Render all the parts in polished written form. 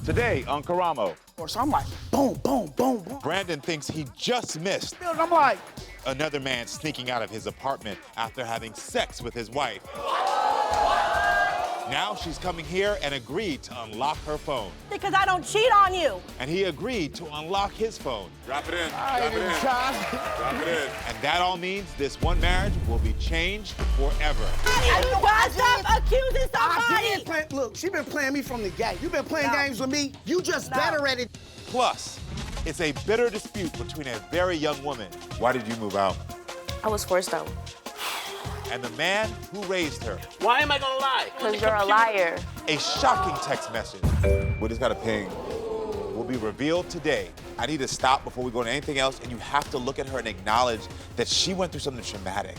Today on Karamo. So I'm like, boom, boom, boom, boom. Brandon thinks he just missed I'm like, another man sneaking out of his apartment after having sex with his wife. Now she's coming here and agreed to unlock her phone. Because I don't cheat on you. And he agreed to unlock his phone. Drop it in. I Drop it didn't in. try. Drop it in. And that all means this one marriage will be changed forever. You gotta stop accusing I somebody. did play. Look, she been playing me from the gate. You been playing games with me. You just better at it. Plus, it's a bitter dispute between a very young woman. Why did you move out? I was forced out. And the man who raised her. Why am I gonna lie? Because you're a liar. A shocking text message. We just got a ping. Will be revealed today. I need to stop before we go into anything else, and you have to look at her and acknowledge that she went through something traumatic.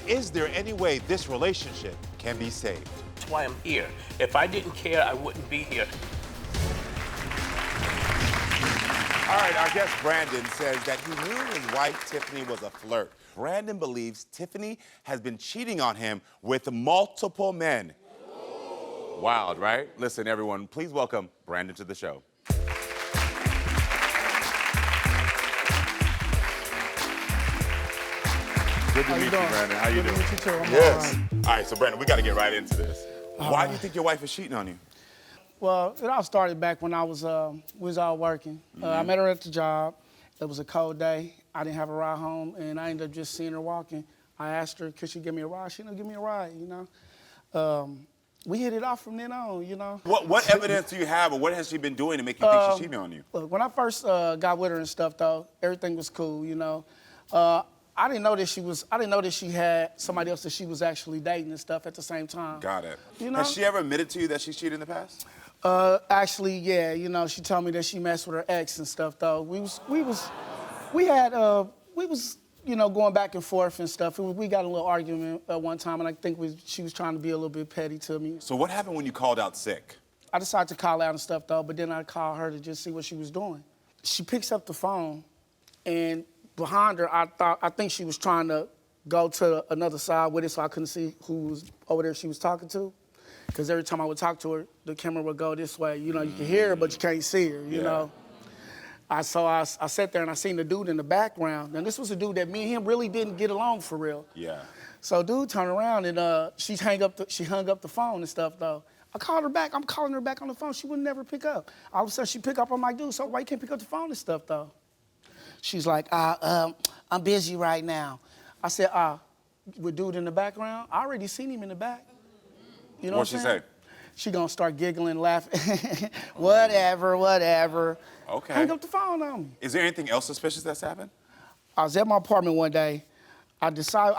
Is there any way this relationship can be saved? That's why I'm here. If I didn't care, I wouldn't be here. All right, our guest Brandon says that he knew his wife Tiffany was a flirt. Brandon believes Tiffany has been cheating on him with multiple men. Wild, right? Listen, everyone, please welcome Brandon to the show. Good to meet you, Brandon. How you doing? Good to meet you too. I'm Yes. all right. All right, so Brandon, we got to get right into this. Why do you think your wife is cheating on you? Well, it all started back when we was all working. I met her at the job. It was a cold day. I didn't have a ride home, and I ended up just seeing her walking. I asked her, could she give me a ride? She didn't give me a ride, you know. We hit it off from then on, you know. What evidence do you have, or what has she been doing to make you think she's cheating on you? Look, when I first got with her and stuff, though, everything was cool, you know. I didn't know that she had somebody else that she was actually dating and stuff at the same time. Got it. You know? Has she ever admitted to you that she's cheated in the past? Actually, yeah, you know, she told me that she messed with her ex and stuff, though. We was, you know, going back and forth and stuff. We got a little argument at one time, and I think she was trying to be a little bit petty to me. So what happened when you called out sick? I decided to call out and stuff, though, but then I called her to just see what she was doing. She picks up the phone, and behind her, I think she was trying to go to another side with it, so I couldn't see who was over there she was talking to. Because every time I would talk to her, the camera would go this way. You know, you can hear her, but you can't see her, you know. I sat there and I seen the dude in the background. And this was a dude that me and him really didn't get along for real. Yeah. So dude turned around and she hung up the phone and stuff, though. I called her back. I'm calling her back on the phone. She would never pick up. All of a sudden, she pick up. I'm like, dude, so why you can't pick up the phone and stuff, though? She's like, I'm busy right now. I said, with dude in the background? I already seen him in the back. You know What'd she say? She gonna start giggling, laughing. whatever. Okay. Hang up the phone on me. Is there anything else suspicious that's happened? I was at my apartment one day. I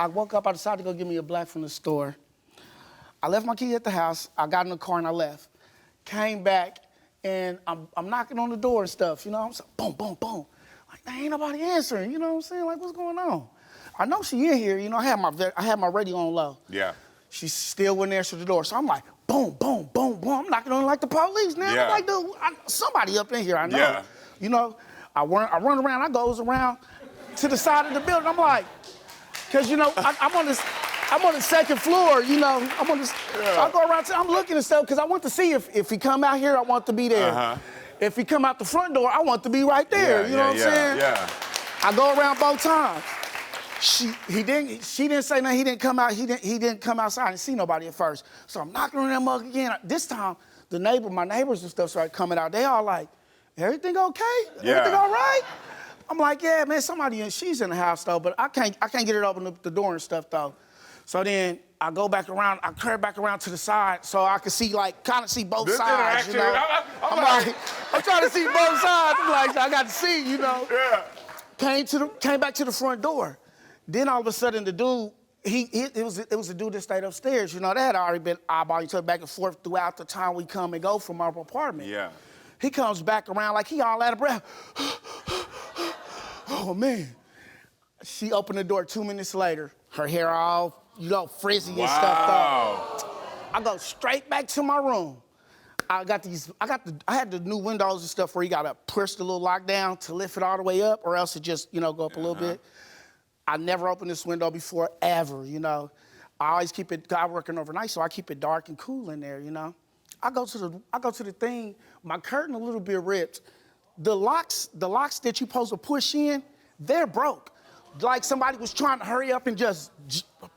woke up, I decided to go get me a black from the store. I left my key at the house. I got in the car and I left. Came back and I'm knocking on the door and stuff, you know? I'm like, boom, boom, boom. Like, there ain't nobody answering, you know what I'm saying? Like, what's going on? I know she in here, you know, I had my radio on low. Yeah. She still wouldn't answer the door. So I'm like, boom, boom, boom, boom. I'm knocking on it like the police now. Yeah. I'm like, dude, somebody up in here, I know. Yeah. You know, I run around, I goes around to the side of the building. I'm like, because, you know, I'm on the second floor, you know. I go around, I'm looking and stuff because I want to see if he come out here, I want to be there. If he come out the front door, I want to be right there. You know what I'm saying? Yeah. I go around both times. She didn't say nothing. He didn't come out. He didn't come outside. I didn't see nobody at first. So I'm knocking on that mug again. This time, my neighbors and stuff started coming out. They all like, everything okay? Yeah. Everything all right? I'm like, yeah, man, she's in the house though, but I can't get her to open the door and stuff though. So then I go back around, I curve back around to the side so I can see, kind of see both sides, you know? I'm trying to see both sides. I'm like, I got to see, you know? Yeah. Came back to the front door. Then all of a sudden the dude, it was a dude that stayed upstairs. You know, they had already been eyeballing each other back and forth throughout the time we come and go from our apartment. Yeah. He comes back around like he all out of breath. Oh, man. She opened the door 2 minutes later. Her hair all, you know, frizzy and stuff. Though. I go straight back to my room. I had the new windows and stuff where you gotta push the little lock down to lift it all the way up, or else it just, you know, go up a little bit. I never opened this window before, ever, you know. I always keep it, I'm working overnight, so I keep it dark and cool in there, you know. I go to the thing, my curtain a little bit ripped. The locks that you supposed to push in, they're broke. Like somebody was trying to hurry up and just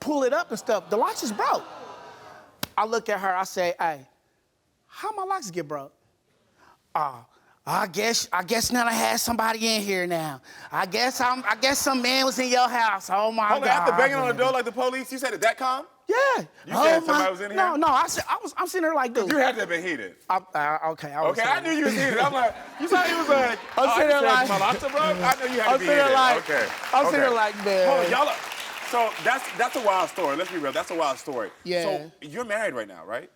pull it up and stuff. The locks is broke. I look at her, I say, hey, how my locks get broke? I guess now I had somebody in here now. I guess some man was in your house. Oh my God. After banging on the door like the police, you said it that calm? Yeah. You said somebody was in here? No, I'm sitting there like this. You had to have been heated. Okay, I knew you was heated. I'm like, you thought he was like, I'm sitting there like, my locks are broke? I knew you had to be heated. I'm sitting there like, man. Hold on, y'all. So that's a wild story. Let's be real. That's a wild story. Yeah. So you're married right now, right?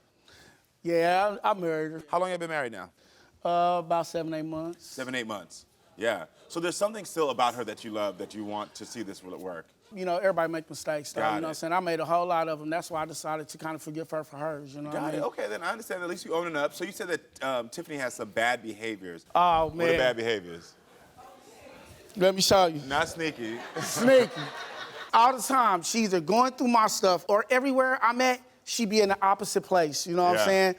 Yeah, I married her. How long have you been married now? About 7-8 months. 7-8 months. Yeah. So there's something still about her that you love, that you want to see this work. You know, everybody make mistakes, though. Got You know what I'm saying? I made a whole lot of them. That's why I decided to kind of forgive her for hers, you know what I Got it. mean? Okay, then I understand. At least you owning up. So you said that Tiffany has some bad behaviors. Oh, man. What are bad behaviors? Let me show you. Not sneaky. Sneaky. All the time, she's either going through my stuff or everywhere I'm at, she be in the opposite place, you know what I'm saying?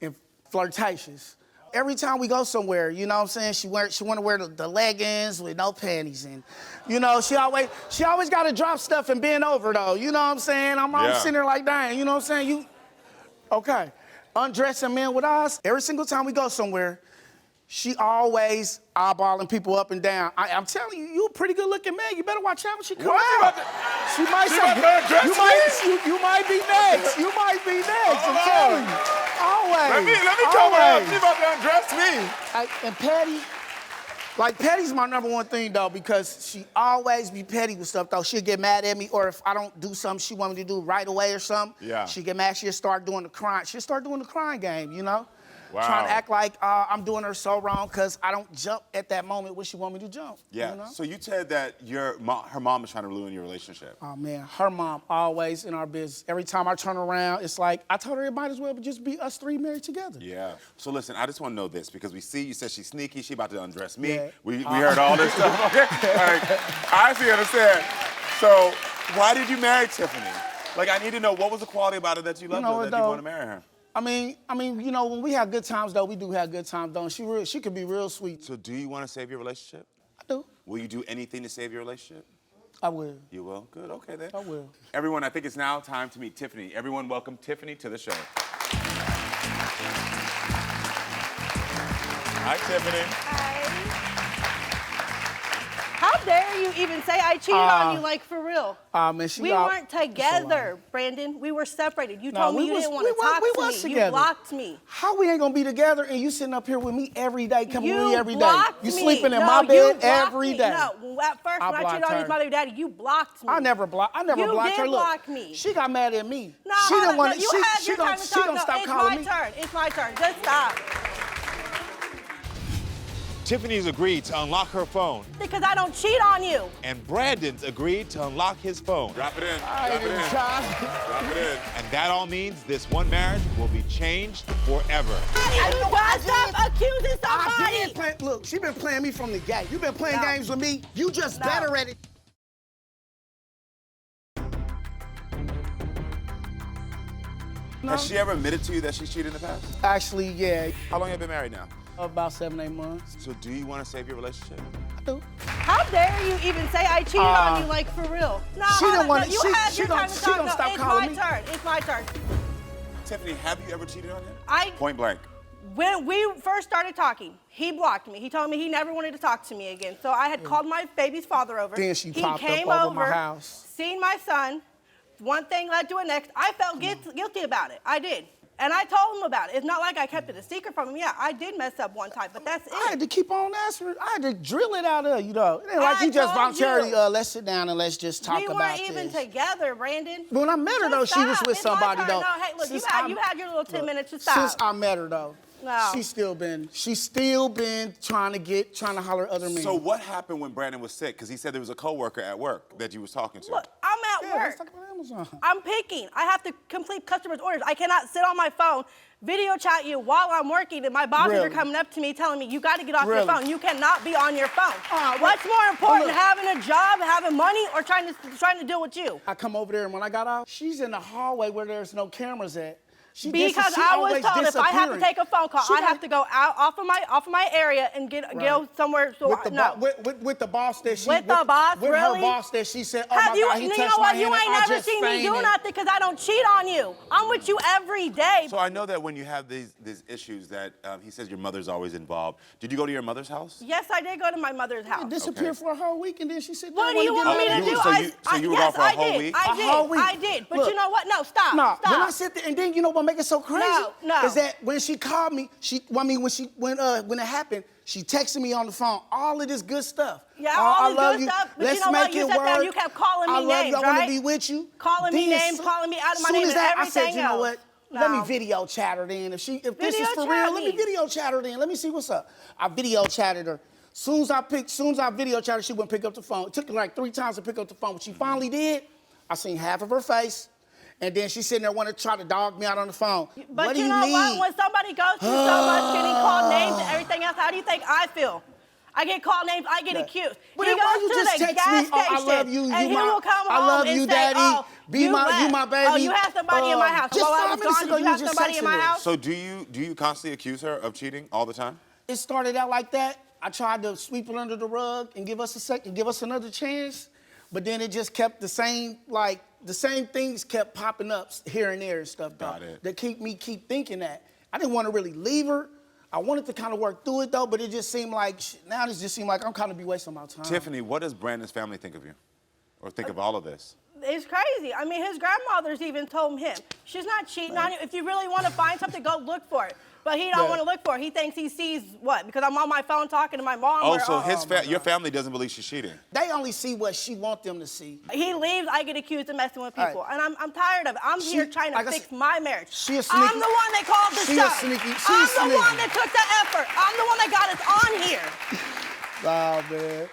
And flirtatious. Every time we go somewhere, you know what I'm saying, she want to wear the leggings with no panties, and you know, she always got to drop stuff and bend over though, you know what I'm saying? I'm sitting there like, dang, you know what I'm saying? Okay, undressing men with us. Every single time we go somewhere, she always eyeballing people up and down. I'm telling you, you a pretty good looking man. You better watch out when she come out. She might you might be next. You might be next. I'm telling you. Always. Let me come out. She about to undress me. And petty, like petty's my number one thing though, because she always be petty with stuff though. She'll get mad at me, or if I don't do something she want me to do right away or something, she'll get mad. She'll start doing the crying. She'll start doing the crying game, you know? Wow. Trying to act like I'm doing her so wrong because I don't jump at that moment when she want me to jump. Yeah. You know? So you said that her mom is trying to ruin your relationship. Oh man, her mom always in our business. Every time I turn around, it's like I told her it might as well just be us three married together. Yeah. So listen, I just want to know this because we see you said she's sneaky. She about to undress me. Yeah. We heard all this stuff. Okay. Like, I actually understand. So why did you marry Tiffany? Like, I need to know what was the quality about her that you loved her, that you want to marry her. I mean, you know, when we have good times, though, we do have good times, though. She could be real sweet. So do you want to save your relationship? I do. Will you do anything to save your relationship? I will. You will? Good, okay then. I will. Everyone, I think it's now time to meet Tiffany. Everyone welcome Tiffany to the show. Hi, Tiffany. Hi. How dare you even say I cheated on you, like for real? Man, we weren't together, Brandon. We were separated. You told me you didn't want to talk to me. You blocked me. How we ain't gonna be together and you sitting up here with me every day, coming with me every day? You me. sleeping in my bed every day. No, at first when I cheated on you, mother, daddy, you blocked me. I never blocked her. Look, you did block me. She got mad at me. No, she didn't want to. You had your time to talk. No, stop calling me. It's my turn. Just stop. Tiffany's agreed to unlock her phone. Because I don't cheat on you. And Brandon's agreed to unlock his phone. Drop it in. Drop it in. Drop it in. And that all means this one marriage will be changed forever. Stop accusing somebody. Look, she been playing me from the gate. You been playing games with me. You just better at it. Has she ever admitted to you that she's cheated in the past? Actually, yeah. How long have you been married now? About 7-8 months. So do you want to save your relationship? I do. How dare you even say I cheated on you, like for real? No, she don't want you had your time to talk. Stop calling me. It's my turn. Tiffany, have you ever cheated on him? Point blank. When we first started talking, he blocked me. He told me he never wanted to talk to me again. So I had called my baby's father over. Then she popped he came up over my house. Seen my son. One thing led to the next. I felt guilty about it. I did. And I told him about it. It's not like I kept it a secret from him. Yeah, I did mess up one time, but that's it. I had to keep on asking. I had to drill it out of you, though. It ain't like you just voluntarily, let's sit down and let's just talk about this. We weren't even together, Brandon. When I met her, though, she was with somebody, though. No, hey, look, you had your little 10 minutes to stop. Since I met her, though. No. She's still been trying to holler at other men. So what happened when Brandon was sick? Because he said there was a coworker at work that you was talking to. Look, I'm at work. Let's talk about Amazon. I'm picking. I have to complete customers' orders. I cannot sit on my phone, video chat you while I'm working, and my bosses are coming up to me telling me, you got to get off your phone. You cannot be on your phone. What's more important, having a job, having money, or trying to deal with you? I come over there, and when I got out, she's in the hallway where there's no cameras at. Because I was told if I have to take a phone call, I have to go out off of my area and go somewhere. So with the boss that she with the boss, with really? her boss that she said, oh have my God, he touched my hand. You ain't never seen me do nothing because I don't cheat on you. I'm with you every day. So I know that when you have these issues that he says your mother's always involved. Did you go to your mother's house? Yes, I did go to my mother's house. She disappeared for a whole week and then she said, what do you want me to do? So you were gone for a whole week? I did. But Look, you know what? No, stop. When I sit there, and then you know what make it so crazy? No. Is that when she called me, when it happened, she texted me on the phone all of this good stuff. Yeah, all this good stuff. But Let's you know what? make You it sat there and work. you kept calling me names, I want to be with you. Calling me names, calling me out of my name and everything I said, you know what? No. Let me video chat her then. If this is for real, let me video chat her then. Let me see what's up. I video chatted her. Soon as I video chatted her, she wouldn't pick up the phone. It took her like 3 times to pick up the phone. When she finally did, I seen half of her face. And then she's sitting there wanting to try to dog me out on the phone. But what do you know need? what? When somebody goes through so much getting called names and everything else, how do you think I feel? I get called names, I get accused. But he then why goes you to just the text gas me, station, I love you, and he will come I home love and you, say, Daddy. oh, you my baby. Oh, you have somebody in my house. Just While I 5 was minutes gone, ago, did you have just somebody in my texted her. house? So do you constantly accuse her of cheating all the time? It started out like that. I tried to sweep it under the rug and give us another chance, but then it just kept the same things kept popping up here and there and stuff. Got it. That keep thinking that. I didn't want to really leave her. I wanted to kind of work through it though, but it just seemed like I'm kind of be wasting my time. Tiffany, what does Brandon's family think of you? Or think of all of this? It's crazy. I mean, his grandmother's even told him, she's not cheating on you. If you really want to find something, go look for it. But he don't want to look for it. He thinks he sees what? Because I'm on my phone talking to my mom. Oh, so your family doesn't believe she's cheating? They only see what she wants them to see. He leaves, I get accused of messing with people. Right. And I'm tired of it. I'm here trying to fix my marriage. She a sneaky, I'm the one that called the show. I'm the one that took the effort. I'm the one that got us on here. Wow, man.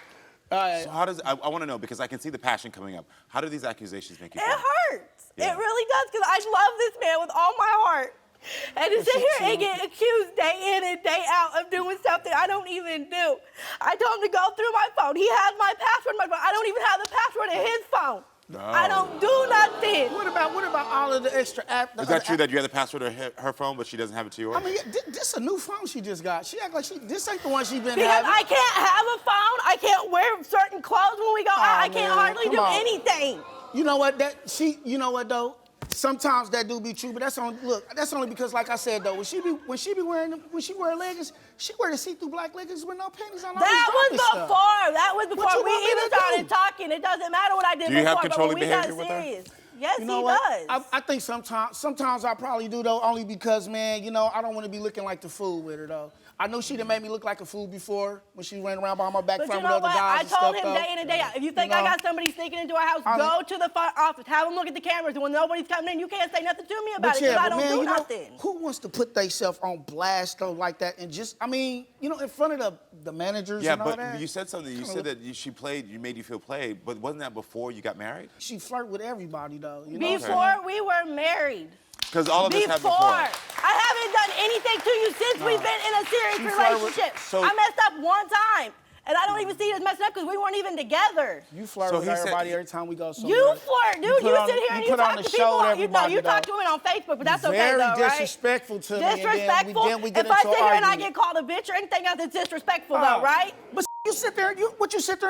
All right. So how does, I want to know, because I can see the passion coming up. How do these accusations make you feel? It hurts. Yeah. It really does, because I love this man with all my heart. And to sit here and get accused day in and day out of doing something I don't even do. I told him to go through my phone. He has my password in my phone. I don't even have the password in his phone. No. I don't do nothing. What about all of the extra apps? Is that true that you have the password of her phone, but she doesn't have it to yours? I mean, this a new phone she just got. She act like this ain't the one she been Because having. I can't have a phone. I can't wear certain clothes when we go out. I can't hardly do anything. You know what? You know what though? Sometimes that do be true, but that's only because, like I said though, when she wear leggings, she wear the see-through black leggings with no panties on. That was before we even started talking. It doesn't matter what I did before. Do you have controlling behavior with her? Yes, you know he what? does. I think sometimes I probably do though, only because, man, you know, I don't want to be looking like the fool with her though. I know she done made me look like a fool before when she ran around behind my back front with other guys and stuff. I told him day in and day out, if you think I got somebody sneaking into our house, go to the front office, have them look at the cameras, and when nobody's coming in, you can't say nothing to me about it because I don't do nothing. Who wants to put themselves on blast though like that and just, I mean, you know, in front of the managers and all that? Yeah, but you said something. You said that you made you feel played, but wasn't that before you got married? She flirt with everybody though. You know before we were married. Because all of this happened before. I haven't done anything to you since we've been in a serious relationship. I messed up one time. And I don't even see it as messing up because we weren't even together. You flirt with everybody every time we go somewhere. You flirt, dude. You sit here and you talk to people. You talk to women on Facebook, but that's okay though, right? Very disrespectful to me. Disrespectful? If I sit here and I get called a bitch or anything else, it's disrespectful though, right? But you sit there and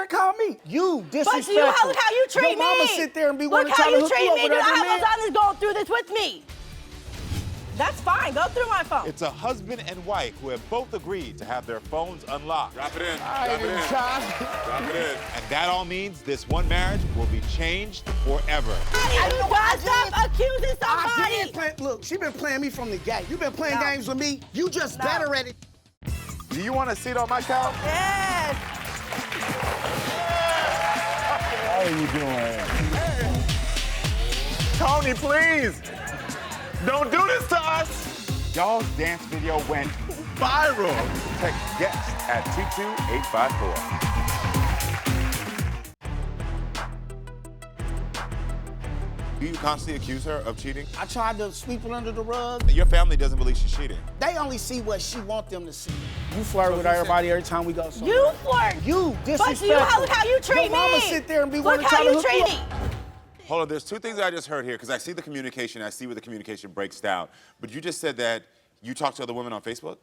call me? You disrespectful. But look how you treat me. Your mama sit there and be wanting to try to hook you up with I have a son that's going through this with me. That's fine. Go through my phone. It's a husband and wife who have both agreed to have their phones unlocked. Drop it in. Drop it in. Drop it in. And that all means this one marriage will be changed forever. Stop accusing somebody. Look, she been playing me from the gate. You been playing games with me. You just better at it. Do you want a seat on my couch? Yes. How are you doing? Hey. Tony, please. Don't do this to us! Y'all's dance video went viral. Text guest at 22854. Do you constantly accuse her of cheating? I tried to sweep it under the rug. Your family doesn't believe she's cheating. They only see what she wants them to see. You flirt with everybody every time we go somewhere. You flirt. You disrespectful. But look how you treat me. Your mama sit there and be wanting to try to hook you up. Hold on, there's two things I just heard here, because I see the communication, I see where the communication breaks down. But you just said that you talk to other women on Facebook?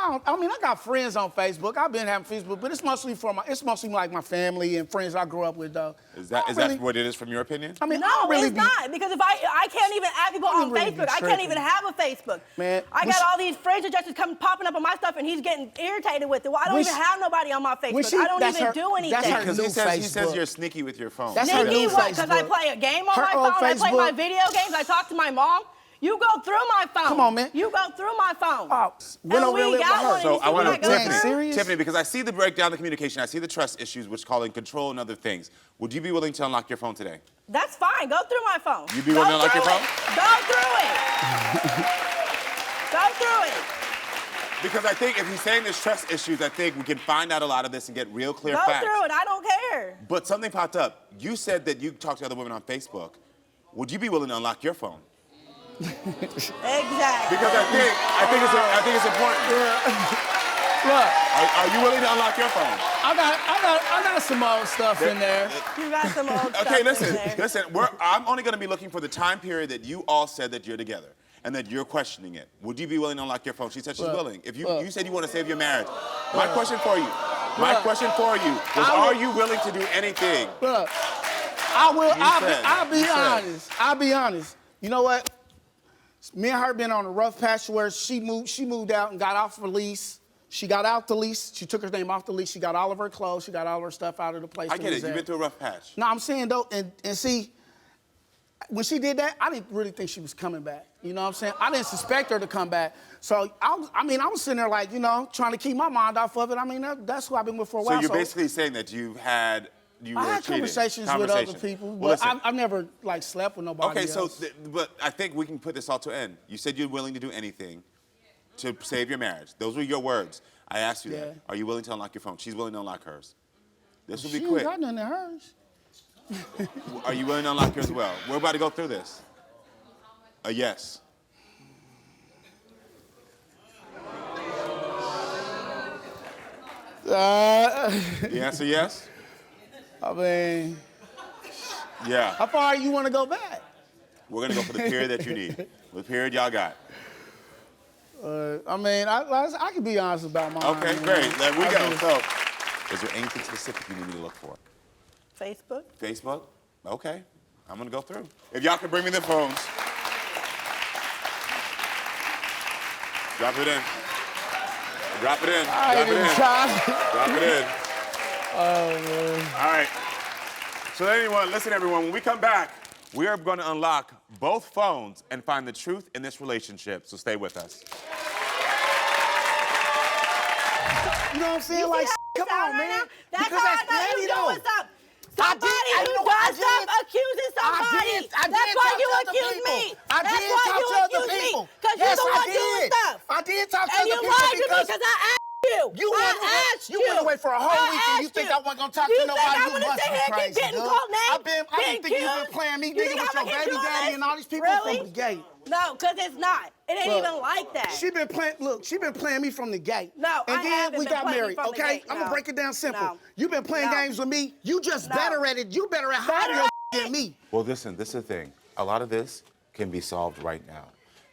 No, I mean, I got friends on Facebook. I've been having Facebook, but it's mostly like my family and friends I grew up with, though. Is that what it is from your opinion? I mean, No, it's not, because if I can't even add people on really be Facebook. I can't even have a Facebook. Man, I got all these friend suggestions popping up on my stuff, and he's getting irritated with it. Well, I don't even have nobody on my Facebook. I don't even do anything. That's her Because new he says Facebook. you're sneaky with your phone. That's her Sneaky new what? Because I Facebook. play a game on Her my old phone. I play my Facebook. video games. I talk to my mom. You go through my phone. Come on, man. You go through my phone. Oh, and we don't we really got her. one. So And I want to, go through. serious? Tiffany, because I see the breakdown, the communication, I see the trust issues, which calling control and other things. Would you be willing to unlock your phone today? That's fine. Go through my phone. You be willing to unlock your phone? Go through it. Go through it. Because I think if he's saying there's trust issues, I think we can find out a lot of this and get real clear Go facts. through it. I don't care. But something popped up. You said that you talk to other women on Facebook. Would you be willing to unlock your phone? Exactly. Because I think it's important. Look, Are you willing to unlock your phone? I got some old stuff in there. You got some old stuff Okay, in listen. there. I'm only going to be looking for the time period that you all said that you're together and that you're questioning it. Would you be willing to unlock your phone? She said she's willing. If you said you want to save your marriage, my question for you was, are you willing to do anything? Look, I will. I'll be honest. You know what? Me and her been on a rough patch where she moved out and got off the lease. She got out the lease. She took her name off the lease. She got all of her clothes. She got all of her stuff out of the place. I get it. You've been through a rough patch. No, I'm saying though, and see, when she did that, I didn't really think she was coming back. You know what I'm saying? I didn't suspect her to come back. So I was sitting there like, trying to keep my mind off of it. I mean, that's who I've been with for a while. So you're basically saying that you were I had cheating. conversations with other people, Well, but listen. I've never slept with nobody Okay, else. but I think we can put this all to an end. You said you're willing to do anything to save your marriage. Those were your words. I asked you that. Yeah. Are you willing to unlock your phone? She's willing to unlock hers. This will be She quick. ain't got nothing to hers. Are you willing to unlock yours as well? We're about to go through this. A yes. The answer yes? I mean, Yeah. how far you want to go back? We're going to go for the period that you need. The period y'all got. I can be honest about mine. Okay, man. great. There we I go. do. So, is there anything specific you need me to look for? Facebook. Facebook? Okay. I'm going to go through. If y'all can bring me the phones. Drop it in. Drop it in. I Drop ain't it even in. trying. Drop it in. Oh, man. All right. So listen everyone, when we come back, we are going to unlock both phones and find the truth in this relationship. So stay with us. You know what I'm saying? You Like, see how come I on, sound right man. now? That's Because how I that's know petty, you know though. what's up. Somebody who does stuff accusing somebody. I did That's why talk you to other accuse people. me. I That's did why talk you to other accuse me. people. Because Yes, you're the I one doing did. stuff. I did talk to And other you people lied to me because because I asked you. I asked you. You went away for a whole week and you think I wasn't going to talk to nobody. You You think must I'm be gonna sit here crazy, and getting dude. called names? I didn't think you've been playing me, nigga, with your baby daddy and all these people Really? from the gate. No, because it's not. It ain't Look, even like that. She been playing me from the gate. No, and I then haven't we been got playing you married, from the okay? gate, I'm gonna no. break it down simple. No. You've been playing No. games with me. You just No. better at it. You better at hiding Better your than me. Well, listen, this is the thing. A lot of this can be solved right now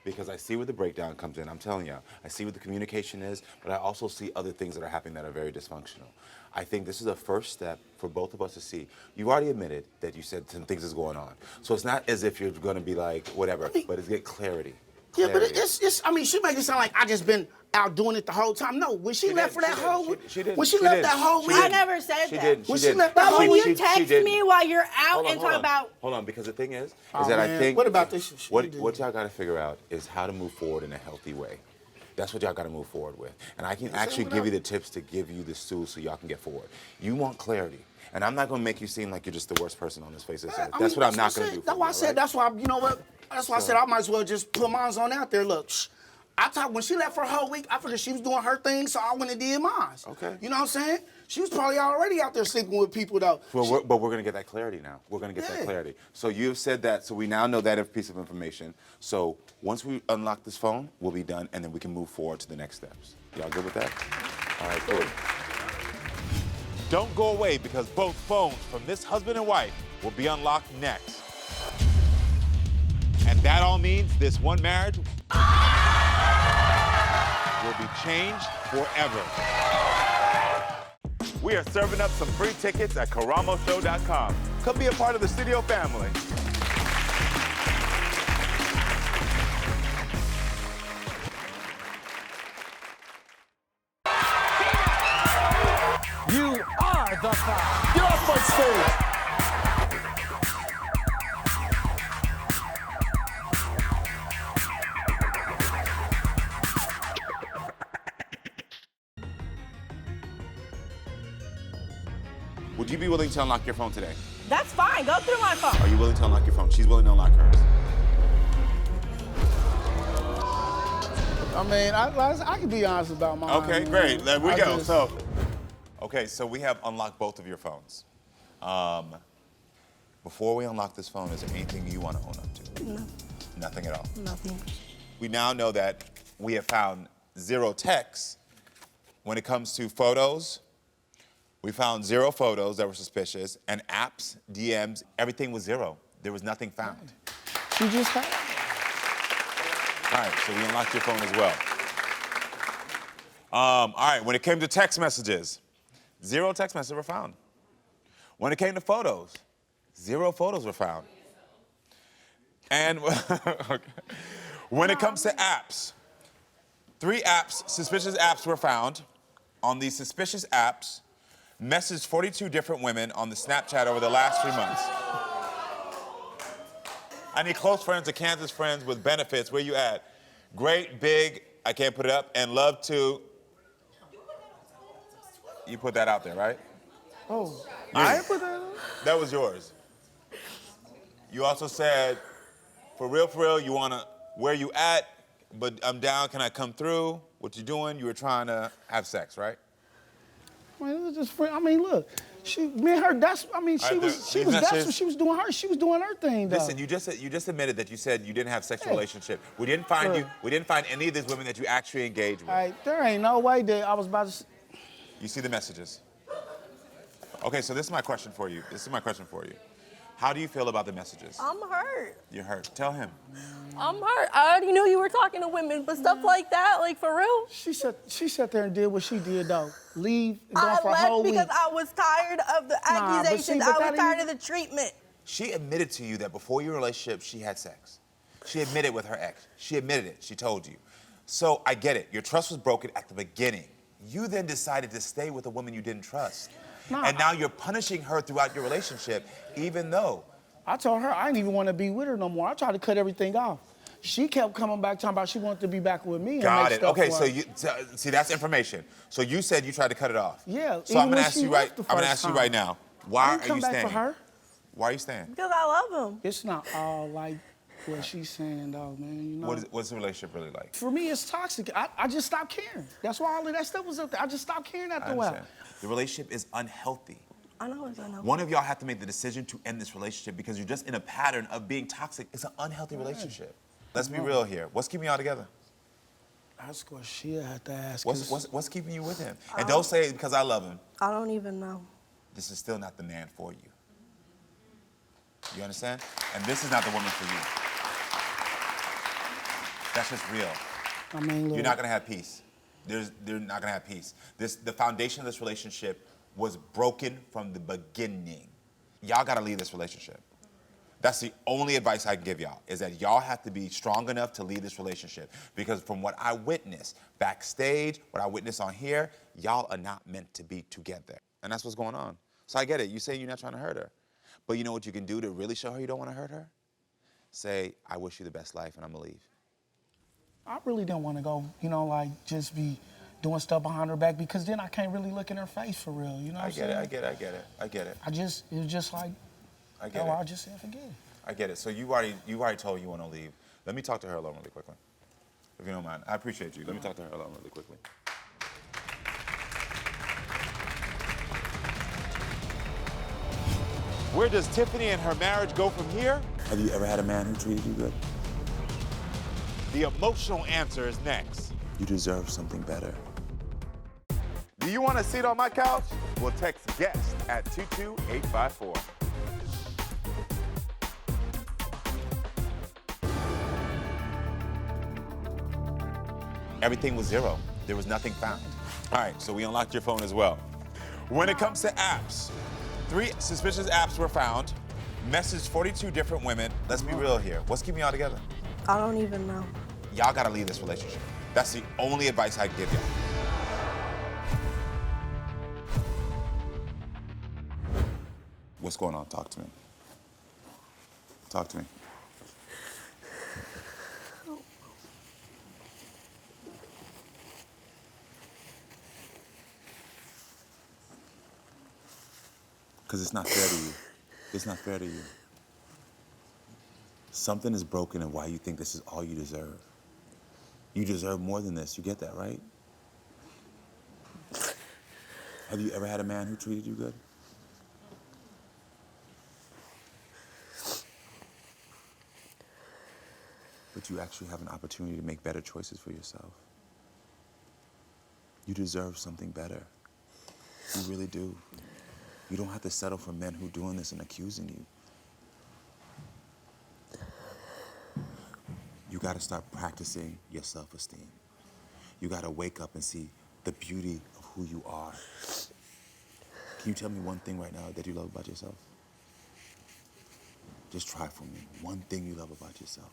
because I see where the breakdown comes in. I'm telling you, I see what the communication is, but I also see other things that are happening that are very dysfunctional. I think this is the first step for both of us to see. You already admitted that you said some things is going on. So it's not as if you're going to be like, whatever, but it's get clarity. Yeah, but Clarity. it's. I mean, she make it sound like I just been out doing it the whole time. No, when she left for that whole week, when she left that whole week, I never said She that. did. When She she did. left that But whole when week, you text me while you're out and talk about... Hold on, because the thing is Oh, that I man. think... What about this shit What you did? y'all got to figure out is how to move forward in a healthy way. That's what y'all got to move forward with. And I can actually give you the tips to give you the tools so y'all can get forward. You want clarity. And I'm not going to make you seem like you're just the worst person on this face of the earth. That's what I'm not going to do for That's why I you, said, right? that's why, you know what? That's why I said I might as well just put mine on out there. Look, when she left for a whole week, I figured she was doing her thing, so I went and did mine. Okay. You know what I'm saying? She was probably already out there sleeping with people, though. Well, but we're going to get that clarity now. We're going to get that clarity. So you've said that, so we now know that piece of information. So once we unlock this phone, we'll be done, and then we can move forward to the next steps. Y'all good with that? All right, cool. Don't go away because both phones from this husband and wife will be unlocked next. And that all means this one marriage will be changed forever. We are serving up some free tickets at KaramoShow.com. Come be a part of the studio family. You are the five. Get off my stage. Would you be willing to unlock your phone today? That's fine. Go through my phone. Are you willing to unlock your phone? She's willing to unlock hers. I mean, I can be honest about mine. Okay, man. great. There we go. Just, So we have unlocked both of your phones. Before we unlock this phone, is there anything you want to own up to? No. Nothing at all. Nothing. We now know that we have found 0 texts. When it comes to photos, we found 0 photos that were suspicious, and apps, DMs, everything was 0. There was nothing found. She just had. All right, so we unlocked your phone as well. All right, when it came to text messages, 0 text messages were found. When it came to photos, 0 photos were found. And okay. When it comes to apps, 3 apps, suspicious apps were found. On these suspicious apps, messaged 42 different women on the Snapchat over the last 3 months. I need close friends or Kansas friends with benefits. Where you at? Great, big, I can't put it up, and love to. You put that out there, right? Oh, I put that on? That was yours. You also said, for real, you wanna, where you at, but I'm down, can I come through? What you doing? You were trying to have sex, right? I mean, it was just friend. I mean, look, me and her. That's. I mean, she was. That's what she was doing. She was doing her thing, though. Listen, you just admitted that you said you didn't have a sexual relationship. We didn't find you. We didn't find any of these women that you actually engaged with. All right, there ain't no way that I was about to. You see the messages. Okay, so this is my question for you. How do you feel about the messages? I'm hurt. You're hurt. Tell him. I'm hurt. I already knew you were talking to women, but stuff like that, like for real? She sat there and did what she did, though. Leave and go for a whole week. I left because I was tired of the accusations. I was tired of the treatment. She admitted to you that before your relationship, she had sex. She admitted with her ex. She admitted it. She told you. So I get it. Your trust was broken at the beginning. You then decided to stay with a woman you didn't trust. And now you're punishing her throughout your relationship, even though. I told her I didn't even want to be with her no more. I tried to cut everything off. She kept coming back talking about she wanted to be back with me. Got it. Okay, so you see that's information. So you said you tried to cut it off. Yeah. So I'm gonna ask you right now. Why are you staying? For her. Why are you staying? Because I love him. It's not all like what she's saying, though, man. You know. What's the relationship really like? For me, it's toxic. I just stopped caring. That's why all of that stuff was up there. I just stopped caring after a while. The relationship is unhealthy. I know it's unhealthy. One of y'all have to make the decision to end this relationship because you're just in a pattern of being toxic. It's an unhealthy relationship. Let's be real here. What's keeping y'all together? That's what she'll have to ask. What's keeping you with him? And don't say it because I love him. I don't even know. This is still not the man for you. You understand? And this is not the woman for you. That's just real. I mean, look. You're not gonna have peace. They're not gonna have peace. The foundation of this relationship was broken from the beginning. Y'all gotta leave this relationship. That's the only advice I can give y'all, is that y'all have to be strong enough to leave this relationship. Because from what I witnessed backstage, what I witnessed on here, y'all are not meant to be together. And that's what's going on. So I get it. You say you're not trying to hurt her. But you know what you can do to really show her you don't want to hurt her? Say, I wish you the best life and I'm gonna leave. I really don't want to go, you know, like just be doing stuff behind her back because then I can't really look in her face for real, you know what I'm saying? I get it. It was just like, I get it. I just said forget it. I get it. So you already told you want to leave. Let me talk to her alone really quickly, if you don't mind. I appreciate you. Let me talk to her alone really quickly. Where does Tiffany and her marriage go from here? Have you ever had a man who treated you good? The emotional answer is next. You deserve something better. Do you want a seat on my couch? Well, text GUEST at 22854. Everything was zero. There was nothing found. All right, so we unlocked your phone as well. When it comes to apps, 3 suspicious apps were found. Messaged 42 different women. Let's be real here. What's keeping y'all together? I don't even know. Y'all gotta leave this relationship. That's the only advice I give y'all. What's going on? Talk to me. Talk to me. Because it's not fair to you. It's not fair to you. Something is broken in why you think this is all you deserve. You deserve more than this. You get that, right? Have you ever had a man who treated you good? But you actually have an opportunity to make better choices for yourself. You deserve something better. You really do. You don't have to settle for men who are doing this and accusing you. You gotta start practicing your self-esteem. You gotta wake up and see the beauty of who you are. Can you tell me one thing right now that you love about yourself? Just try for me. One thing you love about yourself.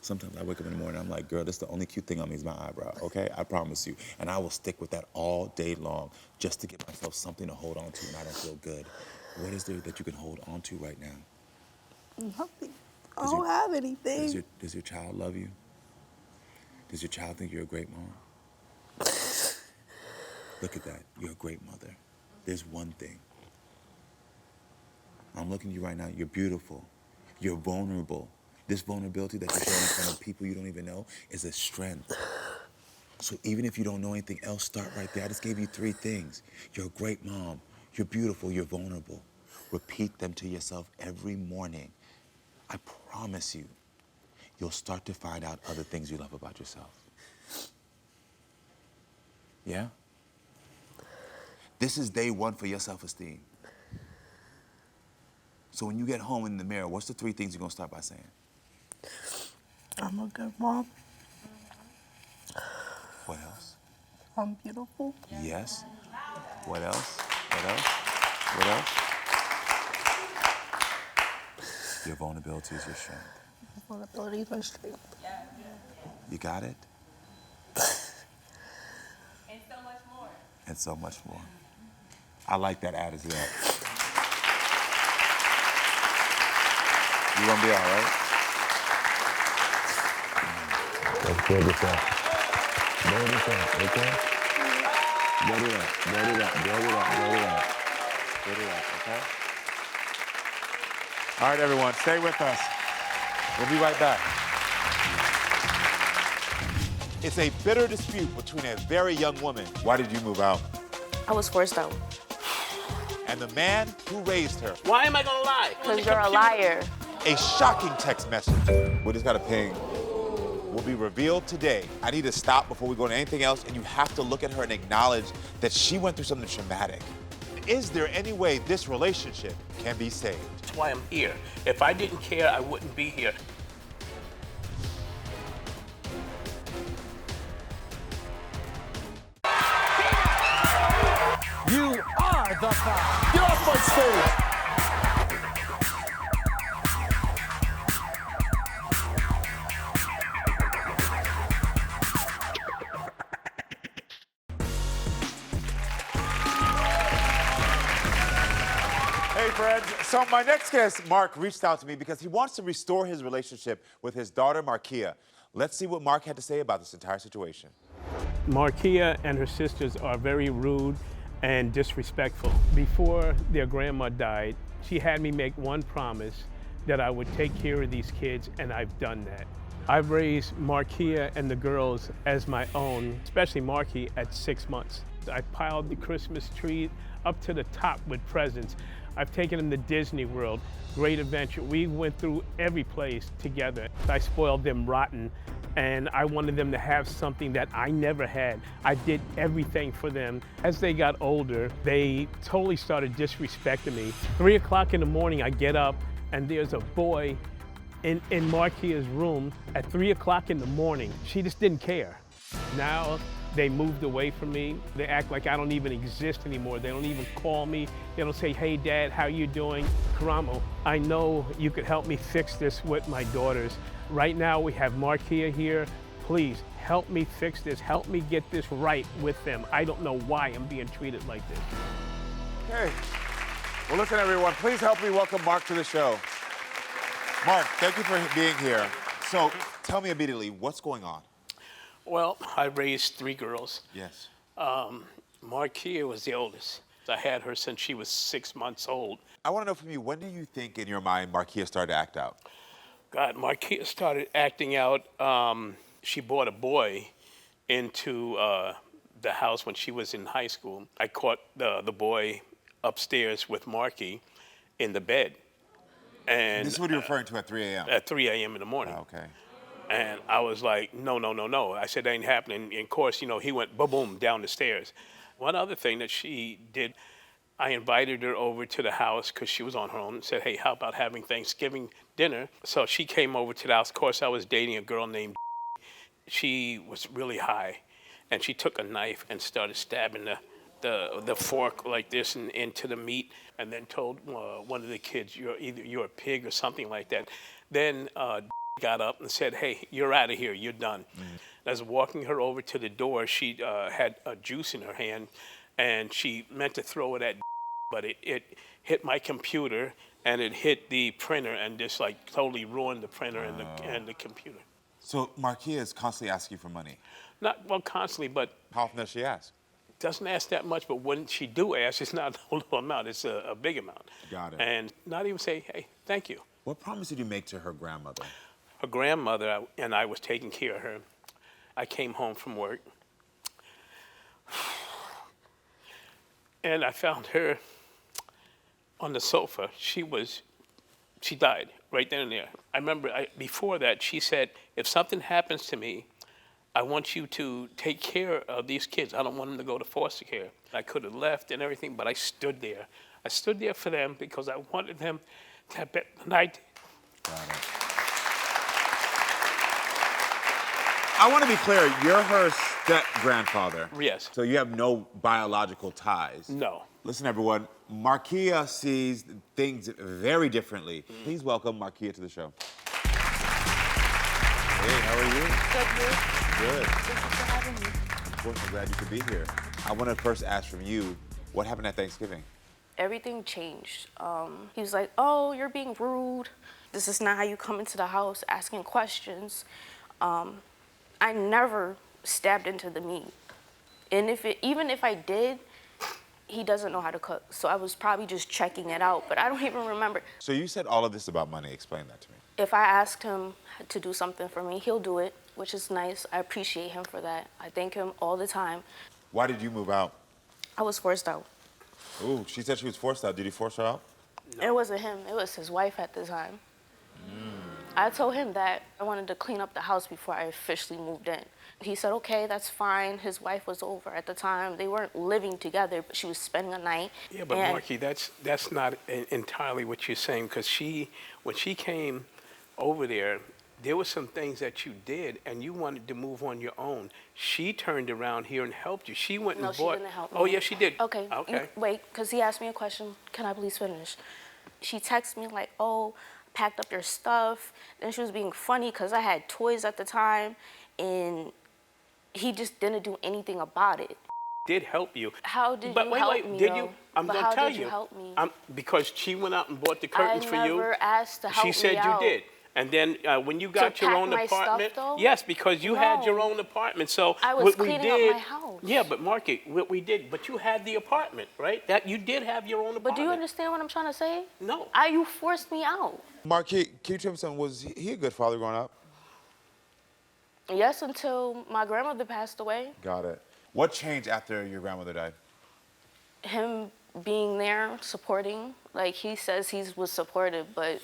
Sometimes I wake up in the morning, I'm like, girl, that's the only cute thing on me is my eyebrow, okay? I promise you. And I will stick with that all day long just to give myself something to hold on to when I don't feel good. What is there that you can hold on to right now? Nothing. I don't have anything. Does your child love you? Does your child think you're a great mom? Look at that. You're a great mother. There's one thing. I'm looking at you right now. You're beautiful. You're vulnerable. This vulnerability that you're showing in front of people you don't even know is a strength. So even if you don't know anything else, start right there. I just gave you 3 things. You're a great mom. You're beautiful. You're vulnerable. Repeat them to yourself every morning. I promise you, you'll start to find out other things you love about yourself. Yeah? This is day 1 for your self-esteem. So when you get home in the mirror, what's the 3 things you're gonna start by saying? I'm a good mom. What else? I'm beautiful. Yes. What else? What else? What else? Your vulnerability is your strength. Vulnerability is my strength. You got it? And so much more. And so much more. I like that attitude. You gonna be all right? Let's build this up. Build this up, okay? Build it up, build it up, build it up, build it up. Build it up, okay? All right, everyone, stay with us. We'll be right back. It's a bitter dispute between a very young woman. Why did you move out? I was forced out. And the man who raised her. Why am I gonna lie? Because you're a liar. A shocking text message. We just got a ping. Will be revealed today. I need to stop before we go to anything else, and you have to look at her and acknowledge that she went through something traumatic. Is there any way this relationship can be saved? That's why I'm here. If I didn't care, I wouldn't be here. You are the foul. Get off my stage. Hey friends, so my next guest, Mark, reached out to me because he wants to restore his relationship with his daughter, Markeya. Let's see what Mark had to say about this entire situation. Markeya and her sisters are very rude and disrespectful. Before their grandma died, she had me make one promise that I would take care of these kids, and I've done that. I've raised Markeya and the girls as my own, especially Marky at 6 months. I piled the Christmas tree up to the top with presents. I've taken them to Disney World, great adventure. We went through every place together. I spoiled them rotten, and I wanted them to have something that I never had. I did everything for them. As they got older, they totally started disrespecting me. 3 o'clock in the morning, I get up, and there's a boy in Markeya's room at 3 o'clock in the morning. She just didn't care. Now they moved away from me. They act like I don't even exist anymore. They don't even call me. They don't say, hey, Dad, how you doing? Karamo, I know you could help me fix this with my daughters. Right now we have Markeya here. Please help me fix this. Help me get this right with them. I don't know why I'm being treated like this. Okay. Well, listen, everyone, please help me welcome Mark to the show. Mark, thank you for being here. So tell me immediately, what's going on? Well, I raised 3 girls. Yes. Markeya was the oldest. I had her since she was 6 months old. I want to know from you, when do you think in your mind Markeya started to act out? God, Markeya started acting out. She brought a boy into the house when she was in high school. I caught the boy upstairs with Markeya in the bed. And This is what you're referring to at 3 a.m.? At 3 a.m. in the morning. Oh, okay. And I was like, no, no, no, no. I said, that ain't happening. And of course, you know, he went boom down the stairs. One other thing that she did, I invited her over to the house because she was on her own and said, hey, how about having Thanksgiving dinner? So she came over to the house. Of course, I was dating a girl named She was really high. And she took a knife and started stabbing the fork like this and into the meat, and then told one of the kids, you're a pig or something like that. Then got up and said, hey, you're out of here, you're done. As walking her over to the door, she had a juice in her hand, and she meant to throw it at but it hit my computer, and it hit the printer, and just like totally ruined the printer and the computer. So Markeya is constantly asking for money? Not, well, constantly, but How often does she ask? doesn't ask that much, but when she do ask, it's not a little amount, it's a big amount. Got it. And not even say, hey, thank you. What promise did you make to her grandmother? Her grandmother and I was taking care of her. I came home from work, and I found her on the sofa. She died right then and there. I remember before that, she said, if something happens to me, I want you to take care of these kids. I don't want them to go to foster care. I could have left and everything, but I stood there. I stood there for them because I wanted them to have better than I did. Got it. I want to be clear, you're her step-grandfather. Yes. So you have no biological ties. No. Listen, everyone, Markeya sees things very differently. Please welcome Markeya to the show. Hey, how are you? Good. Thank you for having me. Of course, I'm glad you could be here. I want to first ask from you, what happened at Thanksgiving? Everything changed. He was like, oh, you're being rude. This is not how you come into the house asking questions. I never stabbed into the meat. And even if I did, he doesn't know how to cook. So I was probably just checking it out, but I don't even remember. So you said all of this about money. Explain that to me. If I asked him to do something for me, he'll do it, which is nice. I appreciate him for that. I thank him all the time. Why did you move out? I was forced out. Ooh, she said she was forced out. Did you force her out? No. It wasn't him, it was his wife at the time. I told him that I wanted to clean up the house before I officially moved in. He said, okay, that's fine. His wife was over at the time. They weren't living together, but she was spending a night. Yeah, but Markeya, that's not entirely what you're saying, because when she came over there were some things that you did, and you wanted to move on your own. She turned around here and helped you. She went and bought. No, she didn't help me. Oh, yes, she did. Okay. Okay. Wait, because he asked me a question. Can I please finish? She texted me like, oh, packed up your stuff. Then she was being funny because I had toys at the time, and he just didn't do anything about it. Did help you. How did you help me, Did though? you? I'm But gonna how tell did you. you help me? Because she went out and bought the curtains for you. I never asked to help me She said out. you did. And then when you got your pack own my stuff, apartment, though? yes, because you had your No. own apartment. So I was what we cleaning up did, my house. Yeah, but Markeya, what we did, but you had the apartment, right? That you did have your own apartment. But do you understand what I'm trying to say? No. You forced me out. Markeya, can you tell me something? Was he a good father growing up? Yes, until my grandmother passed away. Got it. What changed after your grandmother died? Him being there, supporting. Like, he says he was supportive, but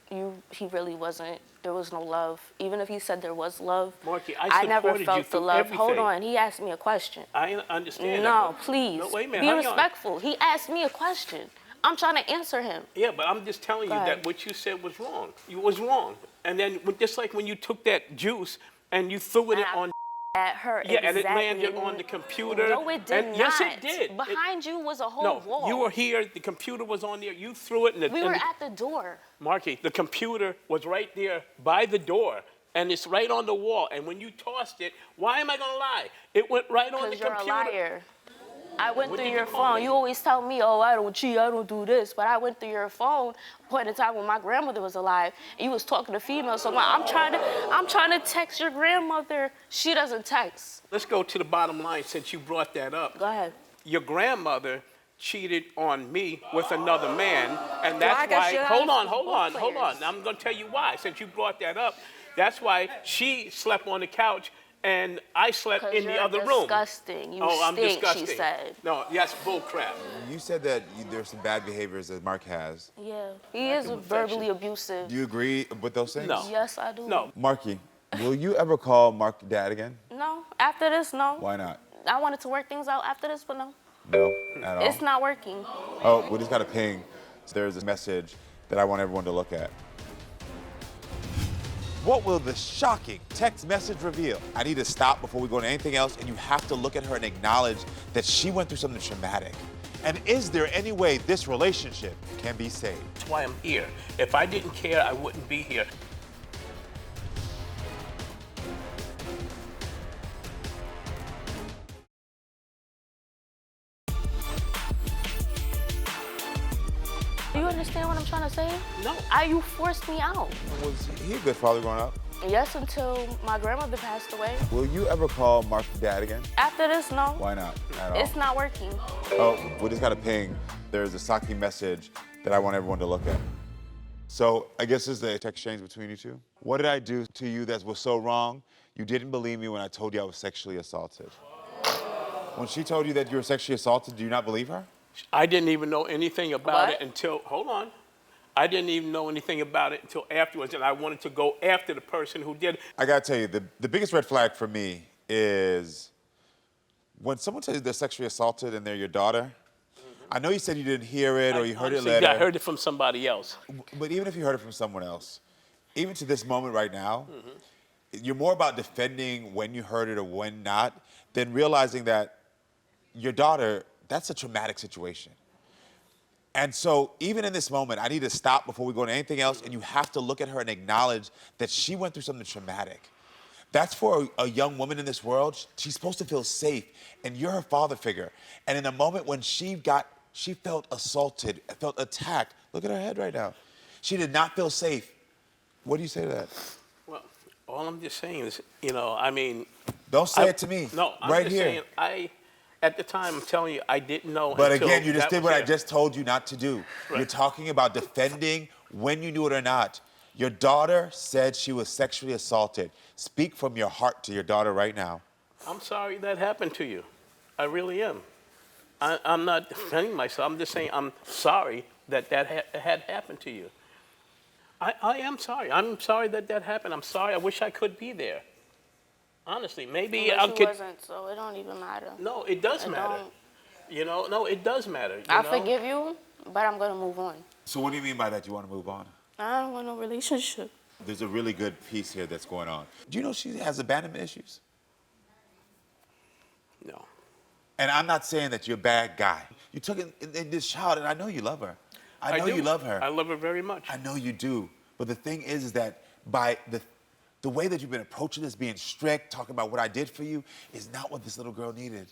he really wasn't. There was no love. Even if he said there was love, Markeya, I never supported you felt the through love. Hold everything. on, he asked me a question. I understand that. No, but- please. No, wait a minute. Be hang on. respectful. He asked me a question. I'm trying to answer him. Yeah, but I'm just telling you Go that ahead. what you said was wrong. You was wrong. And then just like when you took that juice and you threw it And I- on, at her. Yeah, exactly. and it landed on the computer. No, it did not. Yes, it did. Behind you was a whole No, wall. you were here. The computer was on there. You threw it. We were at the door. Marky, the computer was right there by the door, and it's right on the wall. And when you tossed it, why am I gonna lie? It went right on the computer. Because you're a liar. I went What through did your you call phone. me? You always tell me, oh, I don't cheat, I don't do this. But I went through your phone point in time when my grandmother was alive, and you was talking to females. So I'm trying to text your grandmother. She doesn't text. Let's go to the bottom line since you brought that up. Go ahead. Your grandmother cheated on me with another man, and that's why. Hold on. I'm gonna tell you why. Since you brought that up, that's why she slept on the couch and I slept in the other room. Disgusting. You I'm stink, disgusting. she said. No, yes, bull crap. You said that there's some bad behaviors that Mark has. Yeah, he is verbally abusive. Do you agree with those things? No. Yes, I do. No. Marky, will you ever call Mark dad again? No, after this, no. Why not? I wanted to work things out after this, but no. No, at all? It's not working. Oh, we just got a ping. So there's a message that I want everyone to look at. What will the shocking text message reveal? I need to stop before we go into anything else, and you have to look at her and acknowledge that she went through something traumatic. And is there any way this relationship can be saved? That's why I'm here. If I didn't care, I wouldn't be here. Do you understand what I'm trying to say? No. You forced me out. Was he a good father growing up? Yes, until my grandmother passed away. Will you ever call Mark dad again? After this, no. Why not? At all? It's not working. Oh, we just got a ping. There's a shocking message that I want everyone to look at. So I guess this is the text exchange between you two. What did I do to you that was so wrong? You didn't believe me when I told you I was sexually assaulted. When she told you that you were sexually assaulted, do you not believe her? I didn't even know anything about What? it until, hold on. I didn't even know anything about it until afterwards, and I wanted to go after the person who did it. I gotta tell you, the biggest red flag for me is when someone tells you they're sexually assaulted and they're your daughter. I know you said you didn't hear it or you heard it Honestly, later. I heard it from somebody else. But even if you heard it from someone else, even to this moment right now, you're more about defending when you heard it or when not than realizing that your daughter, that's a traumatic situation. And so even in this moment, I need to stop before we go into anything else, and you have to look at her and acknowledge that she went through something traumatic. That's for a young woman in this world. She's supposed to feel safe, and you're her father figure. And in a moment when she felt assaulted, felt attacked. Look at her head right now. She did not feel safe. What do you say to that? Well, all I'm just saying is, I mean. Don't say it to me. No, I'm right just here. saying, at the time, I'm telling you, I didn't know. But until again, you just that did was what I there. just told you not to do. Right. You're talking about defending when you knew it or not. Your daughter said she was sexually assaulted. Speak from your heart to your daughter right now. I'm sorry that happened to you. I really am. I'm not defending myself. I'm just saying I'm sorry that had happened to you. I am sorry. I'm sorry that happened. I'm sorry. I wish I could be there. Honestly, maybe I But could. you wasn't, so it don't even matter. No, it does matter. Don't. No, it does matter. I forgive you, but I'm gonna move on. So what do you mean by that? You want to move on? I don't want no relationship. There's a really good piece here that's going on. Do you know she has abandonment issues? No. And I'm not saying that you're a bad guy. You took in this child, and I know you love her. I know do. you love her. I love her very much. I know you do. But the thing is that by the way that you've been approaching this, being strict, talking about what I did for you, is not what this little girl needed.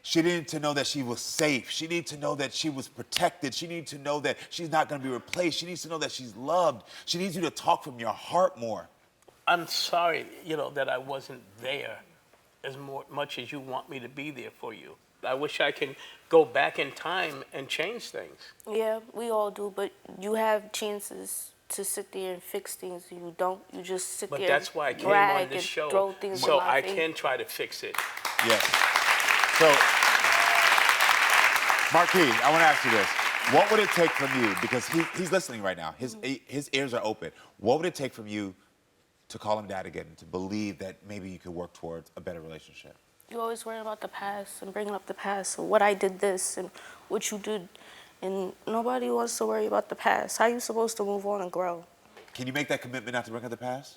She needed to know that she was safe. She needed to know that she was protected. She needed to know that she's not going to be replaced. She needs to know that she's loved. She needs you to talk from your heart more. I'm sorry, that I wasn't there as much as you want me to be there for you. I wish I can go back in time and change things. Yeah, we all do, but you have chances to sit there and fix things. You don't. You just sit But there. that's why I came brag on this and show, throw things so in my I face. can try to fix it. Yes. So, Markeya, I want to ask you this. What would it take from you, because he's listening right now, his ears are open. What would it take from you to call him dad again, to believe that maybe you could work towards a better relationship? You always worry about the past and bringing up the past. So what I did this and what you did. And nobody wants to worry about the past. How are you supposed to move on and grow? Can you make that commitment not to bring up the past?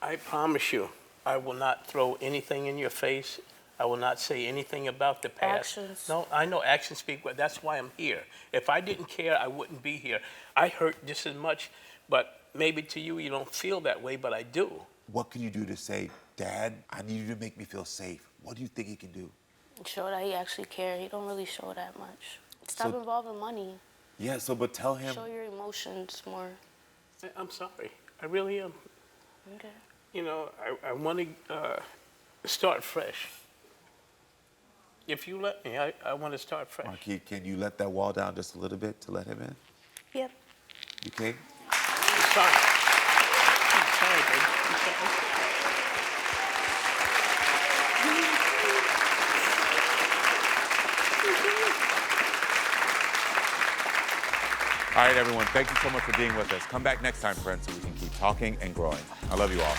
I promise you, I will not throw anything in your face. I will not say anything about the past. Actions. No, I know actions speak, but that's why I'm here. If I didn't care, I wouldn't be here. I hurt just as much, but maybe to you, you don't feel that way, but I do. What can you do to say, Dad, I need you to make me feel safe? What do you think he can do? Show that he actually cares. He don't really show that much. Stop involving money. Yeah, so but tell him. Show your emotions more. I'm sorry. I really am. Okay. You know, I want to start fresh. If you let me, I want to start fresh. Markeya, can you let that wall down just a little bit to let him in? Yep. You okay? I'm sorry. I'm sorry, baby. I'm sorry. All right, everyone, thank you so much for being with us. Come back next time, friends, so we can keep talking and growing. I love you all.